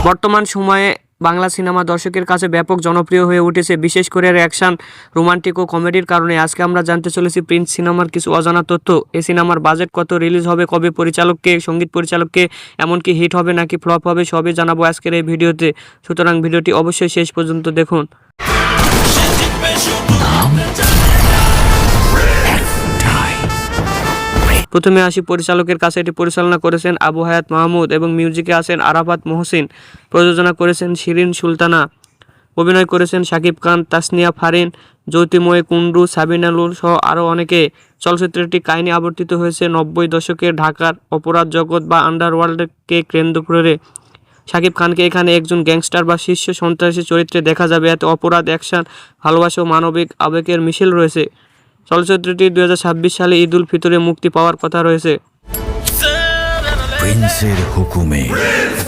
বর্তমান সময়ে বাংলা সিনেমা দর্শকের কাছে ব্যাপক জনপ্রিয় হয়ে উঠেছে, বিশেষ করে অ্যাকশন, রোমান্টিক ও কমেডির কারণে। আজকে আমরা জানতে চলেছি প্রিন্স সিনেমার কিছু অজানা তথ্য। এই সিনেমার বাজেট কত, রিলিজ হবে কবে, পরিচালককে, সঙ্গীত পরিচালককে, এমনকি হিট হবে নাকি ফ্লপ হবে, সবই জানাবো আজকের এই ভিডিওতে। সুতরাং ভিডিওটি অবশ্যই শেষ পর্যন্ত দেখুন। প্রথমে আসি পরিচালকের কাছে। এটি পরিচালনা করেছেন আবু হায়াত মাহমুদ এবং মিউজিকে আছেন আরাফাত মহসিন। প্রযোজনা করেছেন শিরিন সুলতানা। অভিনয় করেছেন শাকিব খান, তাসনিয়া ফারিন, জ্যোতির্ময় কুণ্ডু, সাবিনা নূর সহ আরও অনেকে। চলচ্চিত্রটি কাহিনী আবর্তিত হয়েছে 90 দশকের ঢাকার অপরাধ জগৎ বা আন্ডারওয়ার্ল্ডকে কেন্দ্র করে। শাকিব খানকে এখানে একজন গ্যাংস্টার বা শীর্ষ সন্ত্রাসী চরিত্রে দেখা যাবে। এতে অপরাধ, অ্যাকশন, ভালোবাসা ও মানবিক আবেগের মিশেল রয়েছে। চলচ্চিত্রটি 2026 সালে ঈদ উল ফিতরে মুক্তি পাওয়ার কথা রয়েছে। প্রিন্সের হুকুমে।